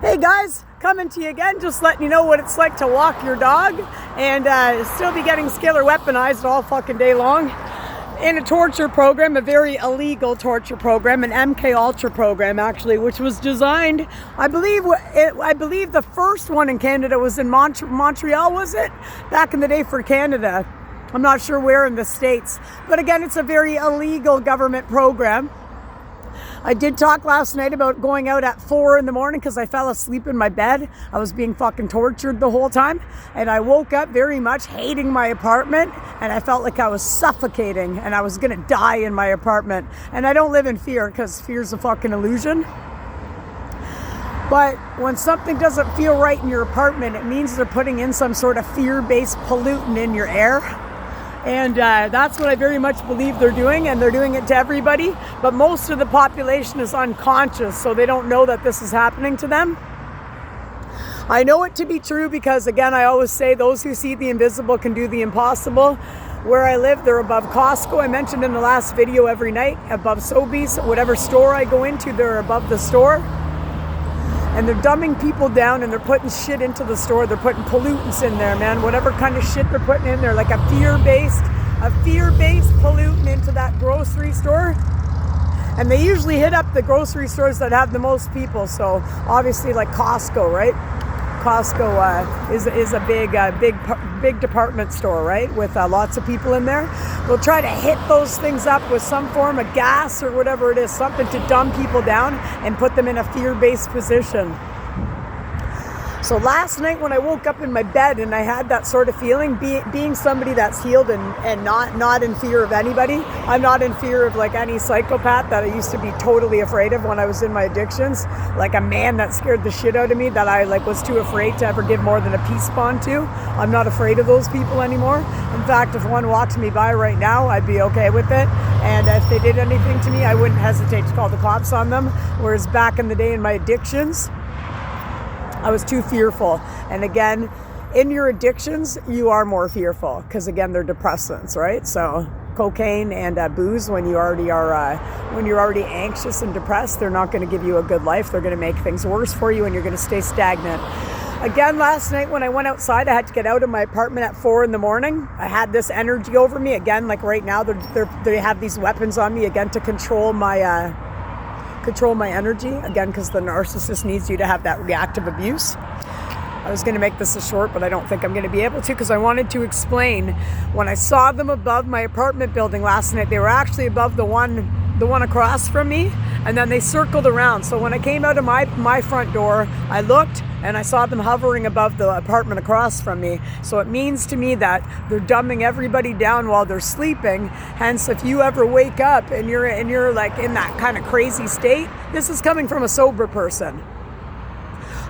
Hey guys, coming to you again, just letting you know what it's like to walk your dog and still be getting scalar weaponized all fucking day long in a torture program, a very illegal torture program, an MK Ultra program actually, which was designed, I believe the first one in Canada was in Montreal, was it? Back in the day for Canada. I'm not sure where in the States, but again, it's a very illegal government program. I did talk last night about going out at 4 in the morning because I fell asleep in my bed. I was being fucking tortured the whole time. And I woke up very much hating my apartment. And I felt like I was suffocating and I was going to die in my apartment. And I don't live in fear because fear's a fucking illusion. But when something doesn't feel right in your apartment, it means they're putting in some sort of fear-based pollutant in your air. And that's what I very much believe they're doing, and they're doing it to everybody. But most of the population is unconscious, so they don't know that this is happening to them. I know it to be true because, again, I always say those who see the invisible can do the impossible. Where I live, they're above Costco. I mentioned in the last video every night, above Sobeys. Whatever store I go into, they're above the store. And they're dumbing people down and they're putting shit into the store. They're putting pollutants in there, man. Whatever kind of shit they're putting in there, like a fear-based pollutant into that grocery store. And they usually hit up the grocery stores that have the most people. So obviously like Costco, right? Costco is a big department store, right? With lots of people in there. They'll try to hit those things up with some form of gas or whatever it is, something to dumb people down and put them in a fear-based position. So last night when I woke up in my bed and I had that sort of feeling, being somebody that's healed and not in fear of anybody, I'm not in fear of like any psychopath that I used to be totally afraid of when I was in my addictions, like a man that scared the shit out of me that I like was too afraid to ever give more than a peace bond to. I'm not afraid of those people anymore. In fact, if one walked me by right now, I'd be okay with it. And if they did anything to me, I wouldn't hesitate to call the cops on them. Whereas back in the day in my addictions, I was too fearful. And again, in your addictions, you are more fearful because again, they're depressants, right? So cocaine and booze, when you're already anxious and depressed, they're not going to give you a good life. They're going to make things worse for you and you're going to stay stagnant. Again, last night when I went outside, I had to get out of my apartment at 4 in the morning. I had this energy over me. Again, like right now, they have these weapons on me again to control my energy, again, because the narcissist needs you to have that reactive abuse. I was going to make this a short, but I don't think I'm going to be able to because I wanted to explain when I saw them above my apartment building last night. They were actually above the one across from me, and then they circled around. So when I came out of my front door, I looked and I saw them hovering above the apartment across from me. So it means to me that they're dumbing everybody down while they're sleeping. Hence, if you ever wake up and you're like in that kind of crazy state, this is coming from a sober person.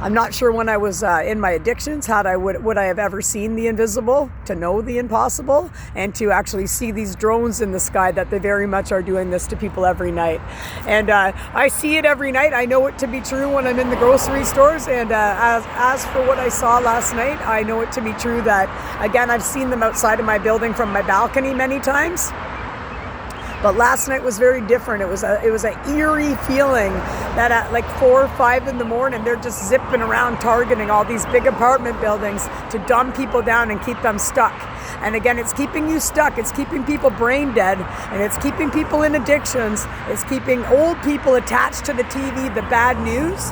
I'm not sure when I was in my addictions would I have ever seen the invisible, to know the impossible, and to actually see these drones in the sky that they very much are doing this to people every night. And I see it every night. I know it to be true when I'm in the grocery stores. And as for what I saw last night, I know it to be true that, again, I've seen them outside of my building from my balcony many times. But last night was very different. It was an eerie feeling that at like 4 or 5 in the morning, they're just zipping around targeting all these big apartment buildings to dumb people down and keep them stuck. And again, it's keeping you stuck. It's keeping people brain dead. And it's keeping people in addictions. It's keeping old people attached to the TV, the bad news.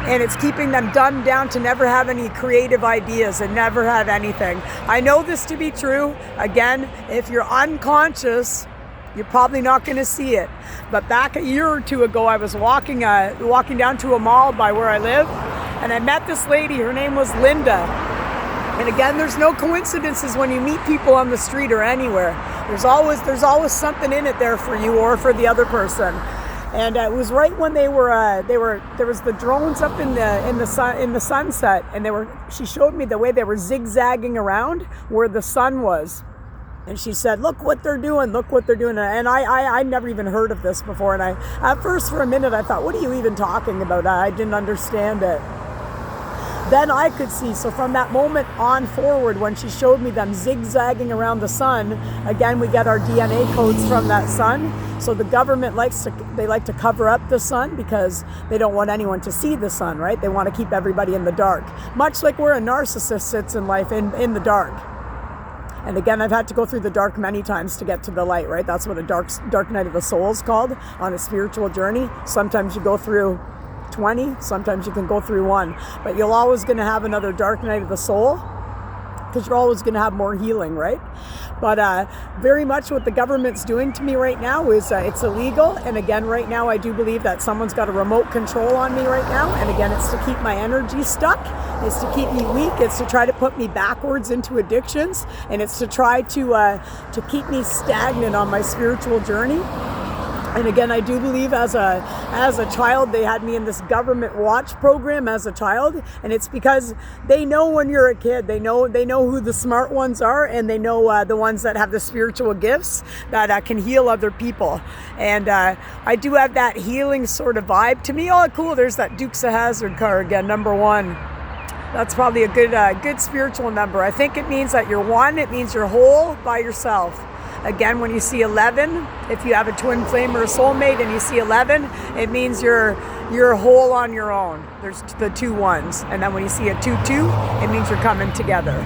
And it's keeping them dumbed down to never have any creative ideas and never have anything. I know this to be true. Again, if you're unconscious, you're probably not going to see it. But back a year or two ago, I was walking down to a mall by where I live, and I met this lady. Her name was Linda. And again, there's no coincidences when you meet people on the street or anywhere. There's always something in it there for you or for the other person. And it was right when there was the drones up in the sunset, and she showed me the way they were zigzagging around where the sun was. And she said, look what they're doing. And I never even heard of this before. And at first, for a minute, I thought, what are you even talking about? I didn't understand it. then I could see. So from that moment on forward, when she showed me them zigzagging around the sun, again, we get our DNA codes from that sun. So the government like to cover up the sun because they don't want anyone to see the sun, right? They want to keep everybody in the dark, much like where a narcissist sits in life, in the dark. And again, I've had to go through the dark many times to get to the light, right? That's what a dark night of the soul is called on a spiritual journey. Sometimes you go through 20, sometimes you can go through 1, but you're always going to have another dark night of the soul because you're always going to have more healing, right? But very much what the government's doing to me right now is it's illegal. And again, right now, I do believe that someone's got a remote control on me right now. And again, it's to keep my energy stuck. It's to keep me weak. It's to try to put me backwards into addictions. And it's to try to keep me stagnant on my spiritual journey. And again, I do believe as a child, they had me in this government watch program as a child. And it's because they know when you're a kid, they know who the smart ones are, and they know the ones that have the spiritual gifts that can heal other people. And I do have that healing sort of vibe to me. Oh, cool. There's that Dukes of Hazzard car again, number 1. That's probably a good spiritual number. I think it means that you're one. It means you're whole by yourself. Again, when you see 11, if you have a twin flame or a soulmate and you see 11, it means you're whole on your own. There's the 2 1s. And then when you see a 2 2, it means you're coming together.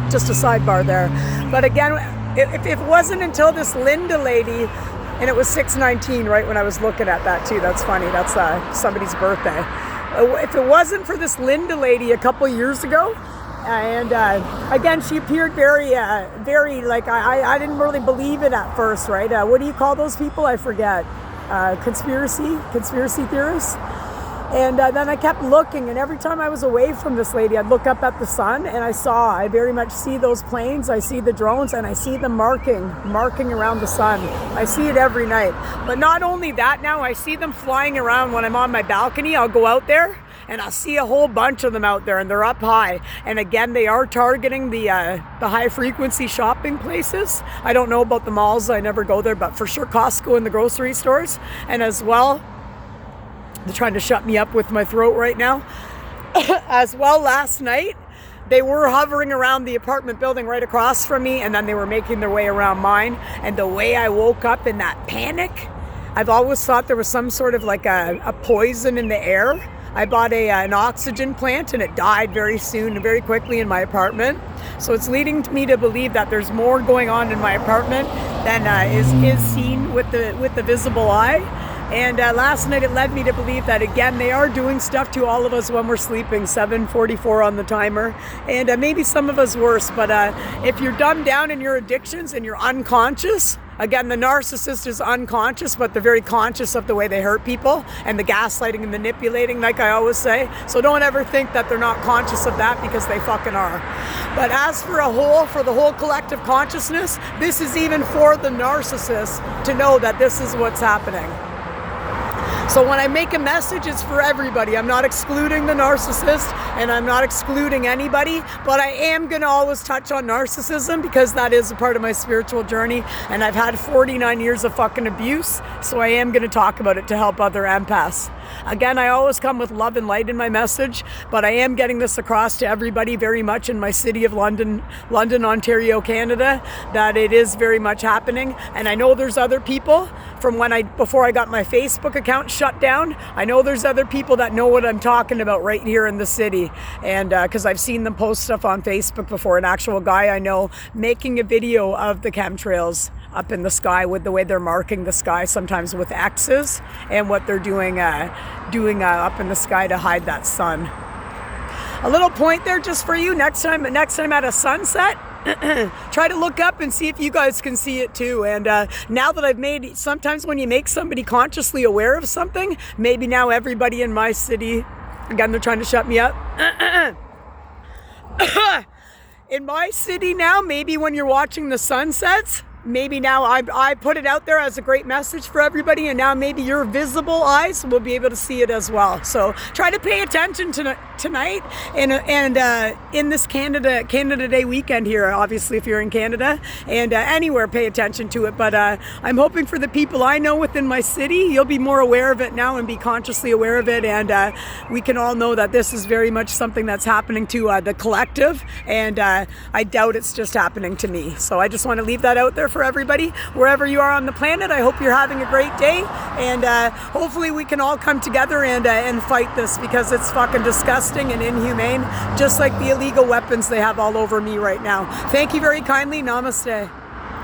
Just a sidebar there. But again, if it wasn't until this Linda lady, and it was 6/19, right, when I was looking at that too. That's funny. That's somebody's birthday. If it wasn't for this Linda lady a couple years ago, and again, she appeared very like I didn't really believe it at first, right? What do you call those people? I forget. Conspiracy theorists. And then I kept looking, and every time I was away from this lady, I'd look up at the sun, and I very much see those planes, I see the drones, and I see them marking around the sun. I see it every night. But not only that, now I see them flying around when I'm on my balcony. I'll go out there, and I'll see a whole bunch of them out there, and they're up high. And again, they are targeting the high frequency shopping places. I don't know about the malls, I never go there, but for sure Costco and the grocery stores. And as well, they're trying to shut me up with my throat right now. As well, last night, they were hovering around the apartment building right across from me, and then they were making their way around mine. And the way I woke up in that panic, I've always thought there was some sort of like a poison in the air. I bought an oxygen plant, and it died very soon and very quickly in my apartment. So it's leading me to believe that there's more going on in my apartment than is seen with the visible eye. And last night it led me to believe that, again, they are doing stuff to all of us when we're sleeping, 7:44 on the timer. And maybe some of us worse, but if you're dumbed down in your addictions and you're unconscious, again, the narcissist is unconscious, but they're very conscious of the way they hurt people and the gaslighting and manipulating, like I always say. So don't ever think that they're not conscious of that, because they fucking are. But as for the whole collective consciousness, this is even for the narcissist to know that this is what's happening. So when I make a message, it's for everybody. I'm not excluding the narcissist, and I'm not excluding anybody, but I am going to always touch on narcissism, because that is a part of my spiritual journey, and I've had 49 years of fucking abuse, so I am going to talk about it to help other empaths. Again, I always come with love and light in my message, but I am getting this across to everybody very much in my city of London, Ontario, Canada, that it is very much happening. And I know there's other people from before I got my Facebook account shut down. I know there's other people that know what I'm talking about right here in the city. And because I've seen them post stuff on Facebook before, an actual guy I know making a video of the chemtrails up in the sky, with the way they're marking the sky, sometimes with X's, and what they're doing up in the sky to hide that sun. A little point there just for you. Next time at a sunset, try to look up and see if you guys can see it too. And now that sometimes when you make somebody consciously aware of something, maybe now everybody in my city, again, they're trying to shut me up. In my city now, maybe when you're watching the sunsets, maybe now I put it out there as a great message for everybody, and now maybe your visible eyes will be able to see it as well. So try to pay attention to tonight, and in this Canada Day weekend here. Obviously, if you're in Canada and anywhere, pay attention to it. But I'm hoping for the people I know within my city, you'll be more aware of it now and be consciously aware of it, and we can all know that this is very much something that's happening to the collective, and I doubt it's just happening to me. So I just want to leave that out there for everybody, wherever you are on the planet. I hope you're having a great day, and hopefully we can all come together and fight this, because it's fucking disgusting and inhumane, just like the illegal weapons they have all over me right now. Thank you very kindly. Namaste.